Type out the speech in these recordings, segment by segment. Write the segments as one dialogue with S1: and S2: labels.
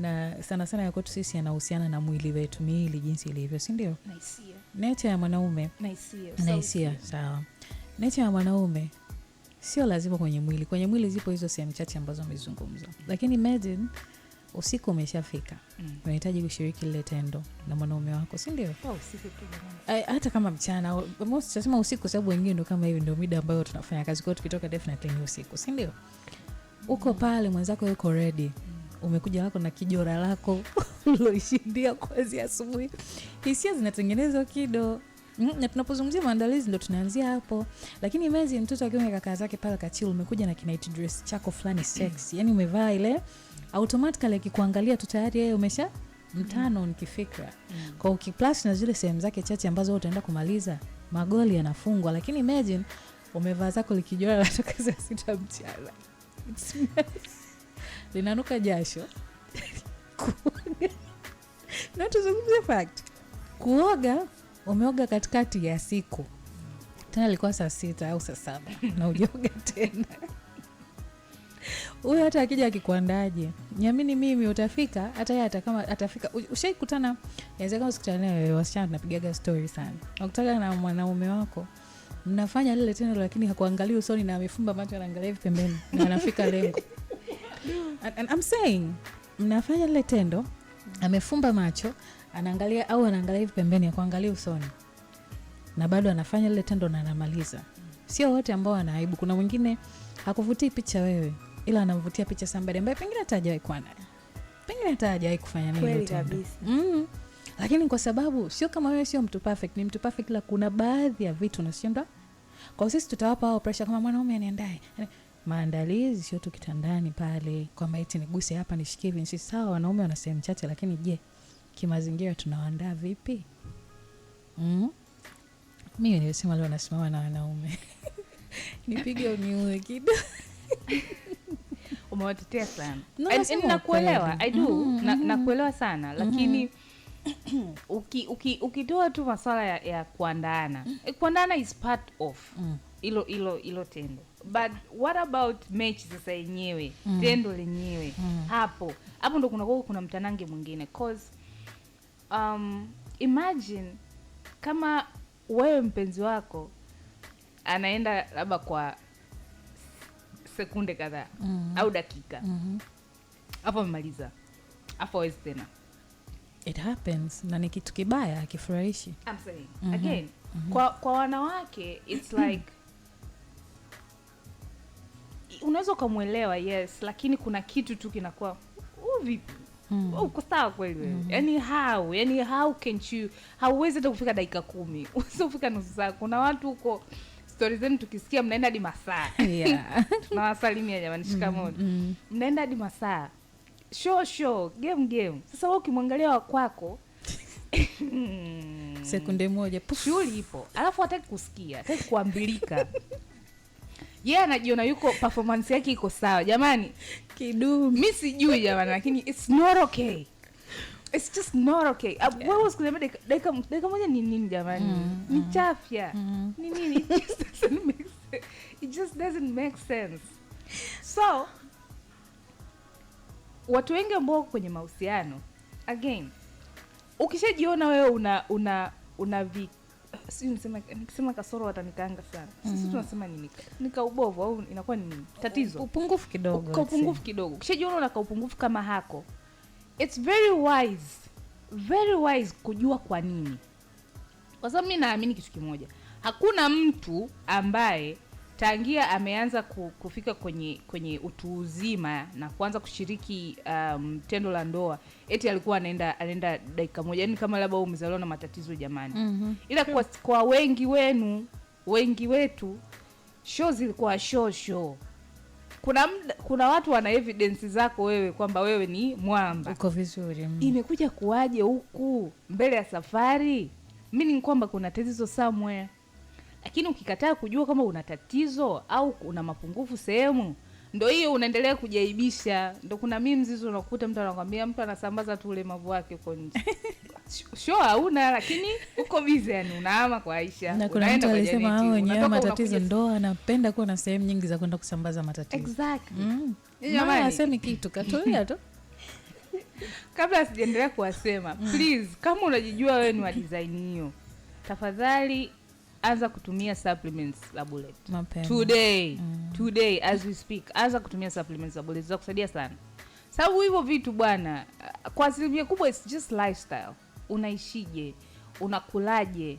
S1: na sana sana yako sisi yanahusiana na mwili wetu, miili jinsi ilivyo, si ndio? Nature ya mwanaume naisia sawa. Nature ya mwanaume sio lazima kwenye mwili. Kwenye mwili zipo hizo sehemu chache ambazo amezungumza. Lakini imagine usiku umeshafika. Unahitaji kushiriki lile tendo na mwanaume wako, si ndio?
S2: Usiku tu.
S1: Hata kama mchana, most tunasema usiku sababu wengine ndio kama hivi ndio muda ambao tunafanya kazi, kwa tukitoka definitely ni usiku, si ndio? Uko pale mwenzako yuko ready. Umekuja lako na kijora lako uloishindia kuanzia asubuhi. Hisia zinatengenezwa kido. Na tunapozungumzia maandalizi ndo tunaanzia hapo. Lakini imagine mtoto akiwa kaka zake pale kachili, umekuja na kinight dress chako fulani sexy. Yaani umevaa ile automatically akikuangalia tu tayari yeye umesha mtano nikifikra. Kwa ukiplus na zile sehemu zake chache ambazo utaenda kumaliza, magoli yanafungwa. Lakini imagine umevaa zako likijora la toka saa 6 mchana. Linanuka jasho. Na tuzungumzie fact. Kuoga, umeoga katikati ya siku. Tena ilikuwa saa 6 au saa 7 na hujaoga tena. Huyo hata akija akikuandaje, niamini mimi utafika, hata yeye kama atafika. Ushaikutana, inawezekana usikutane naye, wasichana tunapigaga story sana. Ukutana na mwanaume wako, mnafanya lile tendo lakini hakuangalia usoni na amefumba macho anaangalia hivi pembeni na anafika lengo. And I'm saying, mnafanya lile tendo, amefumba macho, anaangalia au anaangalia hivi pembeni, hakuangalia usoni. Na bado anafanya lile tendo na anamaliza. Sio wote ambao wanaibu. Kuna mwingine hakuvutii picha wewe, ila anamvutia picha somebody ambaye pengine hata hajawahi kuwa naye. Pengine hata hajawahi kufanya nini
S2: kweli kabisa.
S1: Lakini kwa sababu sio kama wewe sio mtu perfect, ni mtu perfect, la kuna baadhi ya vitu unashindwa. Kwa sisi tutawapa hao pressure kama mwanaume aniandae. Maandalizi sio tu kitandani pale kwamba eti niguse hapa nishikie hivi. Sisi sawa wanaume wana sehemu chache, lakini je, kimazingira tunawaandaa vipi? Mimi nilisema leo nasimama na wanaume. Nipige uniue kidogo.
S2: Umewatetea sana. Nakuelewa, I do. Nakuelewa sana, lakini ukitoa tu masuala ya kuandaana. Kuandaana is part of ilo tendo. But what about match sasa yenyewe? Tendo lenyewe. Hapo ndo kuna mtanange mwingine, cause imagine kama wewe mpenzi wako anaenda labda kwa sekunde kadhaa au dakika. Hapo amemaliza. Hapo hawezi tena.
S1: It happens, na ni kitu kibaya, hakifurahishi.
S2: I'm saying again, kwa wanawake it's like unaweza kumuelewa, yes, lakini kuna kitu tu kinakuwa vipi? Uko sawa kweli wewe? Yaani how can you, hauwezi hata kufika dakika 10. Usifika nusu saa. Kuna watu huko stories zenu tukisikia mnaenda hadi masaa. Yeah. Tunawasalimia jamani, shikamoo. Mnaenda hadi masaa. Show, game. Sasa wewe ukimwangalia wa kwako
S1: sekunde moja
S2: shughuli ipo. Alafu hataki kusikia, hataki kuambilika. Yeye anajiona yuko performance yake iko sawa. Jamani,
S1: kidumu.
S2: Mimi sijui jamani, lakini it's not okay. It's just not okay. Wewe usikusema dakika moja ni nini jamani? Ni chafya. Ni nini? It just doesn't make sense. So, watu wengi ambao kwenye mahusiano, again, ukishajiona wewe una nikisema kasoro watanikanga sana. Sisi tunasema nini? Nika ubovu au inakuwa ni tatizo?
S1: Upungufu kidogo.
S2: Upungufu kidogo. Ukishajiona una upungufu kama hako, it's very wise kujua kwa nini. Kwa sababu mimi naamini kitu kimoja. Hakuna mtu ambaye tangia ameanza kufika kwenye utu uzima na kuanza kushiriki tendo la ndoa eti alikuwa anaenda dakika moja. Yaani kama labda umezaliwa na matatizo jamani. Ila kwa wengi wetu show zilikuwa show. Kuna watu wana evidence zako wewe kwamba wewe ni mwamba.
S1: Uko vizuri.
S2: Imekuja kuaje huku mbele ya safari? Mimi ni kwamba kuna tatizo somewhere. Lakini ukikataa kujua kama una tatizo au una mapungufu sehemu, ndio hiyo unaendelea kujaibisha. Ndio kuna memes hizo unakuta mtu anakuambia mtu anasambaza tu ulemavu wake huko nje. Show hauna, lakini uko busy, yani unaama kwa Aisha.
S1: Na kuna mtu alisema hao wenyewe matatizo ndo anapenda kuwa na sehemu nyingi za kwenda kusambaza matatizo.
S2: Exactly.
S1: Jamani, asemi kitu katulia tu.
S2: kabla sijaendelea kuwasema, please, kama unajijua wewe ni wa design hiyo, tafadhali anza kutumia supplements za Bullet
S1: Mapema.
S2: Today as we speak, anza kutumia supplements za Bullet, za kusaidia sana. Sababu hivyo vitu bwana, kwa asilimia kubwa it's just lifestyle. Unaishije, unakulaje,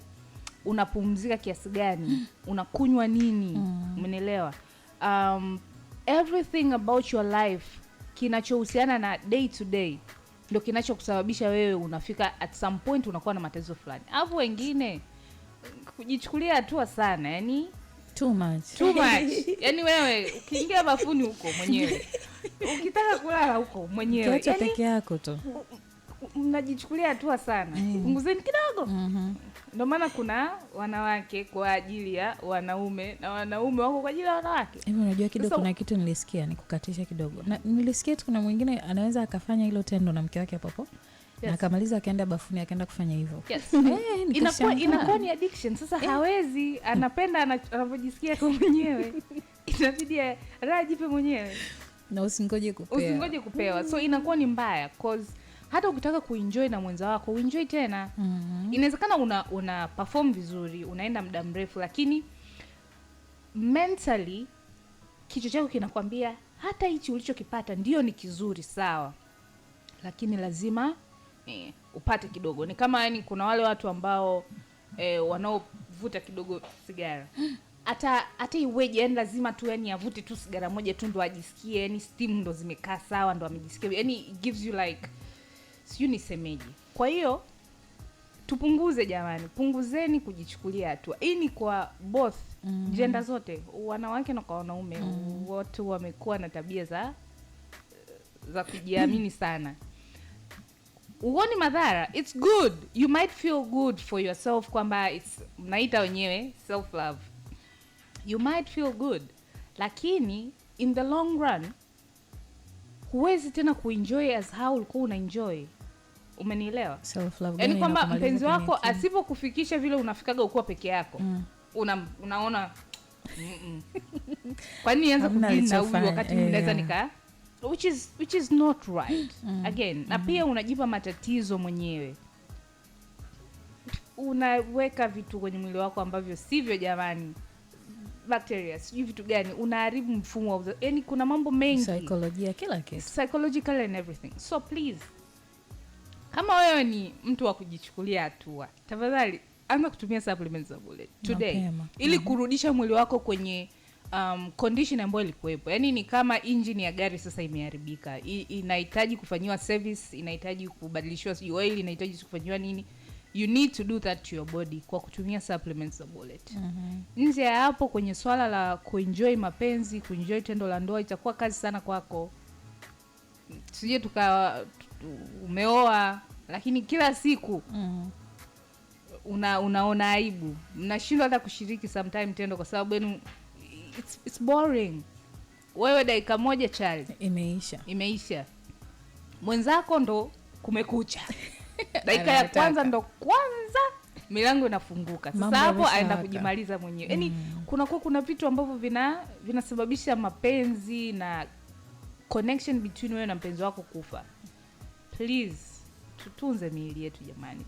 S2: unapumzika kiasi gani, unakunywa nini, umenielewa? Everything about your life kinachohusiana na day to day ndio kinachokusababisha wewe unafika at some point unakuwa na matatizo fulani. Alafu wengine kujichukulia hatua sana, yani
S1: too much.
S2: Yani wewe ukiingia bafuni huko mwenyewe, ukitaka kulala huko mwenyewe,
S1: Kiacha peke yako tu.
S2: Mnajichukulia hatua sana. Punguzeni kidogo. Ndio maana kuna wanawake kwa ajili ya wanaume na wanaume wako kwa ajili ya wanawake.
S1: Hivi unajua kidogo, kuna kitu nilisikia, nikukatisha kidogo. Na nilisikia tu kuna mwingine anaweza akafanya hilo tendo na mke wake hapo hapo. Na akamaliza akaenda bafuni akaenda kufanya hivyo.
S2: Yes. Inakuwa ni addiction. Sasa hawezi, anapenda anavyojisikia kwa mwenyewe. Inabidi rajipe mwenyewe.
S1: Na usingoje
S2: kupewa. So inakuwa ni mbaya cause hata ukitaka kuenjoy na mwenza wako, uenjoy tena. Inawezekana una perform vizuri, unaenda muda mrefu, lakini mentally kichwa chako kinakwambia hata hichi ulichokipata ndio ni kizuri sawa, lakini lazima upate kidogo. Ni kama yani kuna wale watu ambao wanaovuta kidogo sigara. Hata iweje, yani lazima tu yani avute tu sigara moja tu ndo ajisikie yani steam ndo zimekaa sawa ndo amejisikia. Yani it gives you like sio nisemeje. Kwa hiyo tupunguze jamani, punguzeni kujichukulia hatua. Hii ni kwa both gender zote, wanawake na kwa wanaume. Wote wamekuwa na tabia za kujiamini sana. Uone madhara, it's good, you might feel good for yourself kwamba it's mnaita wenyewe self love, you might feel good, lakini in the long run huwezi tena kuenjoy as how ulikuwa unaenjoy. Umenielewa?
S1: Self love,
S2: yani kwamba mpenzi wako asipokufikisha vile unafikaga ukuwa peke yako, unaona kwa nini anza kudini na huyu wakati mnaweza nika, which is not right. Again, na pia unajipa matatizo mwenyewe. Unaweka vitu kwenye mwili wako ambavyo sivyo jamani. Bacteria, sijui vitu gani, unaharibu mfumo wa yani kuna mambo mengi.
S1: Psychology, kila kitu. Psychological
S2: and everything. So please, kama wewe ni mtu wa kujichukulia hatua, tafadhali anza kutumia supplements za Bullet today ili kurudisha mwili wako kwenye condition ambayo ilikuwepo. Yani ni kama engine ya gari sasa imeharibika, inahitaji kufanyiwa service, inahitaji kubadilishwa oil, inahitaji kufanyiwa nini. You need to do that to your body kwa kutumia supplements za Bullet. Nje ya hapo, kwenye swala la kuenjoy mapenzi, kuenjoy tendo la ndoa, itakuwa kazi sana kwako. Sije umeoa lakini kila siku unaona aibu, mnashindwa hata kushiriki sometime tendo kwa sababu it's boring. Wewe dakika moja chali imeisha, mwenzako ndo kumekucha. Dakika ya kwanza ndo kwanza milango inafunguka. Sasa hapo aenda kujimaliza mwenyewe. Yaani kuna vitu ambavyo vinasababisha mapenzi na connection between wewe na mpenzi wako kufa. Please, tutunze miili yetu jamani.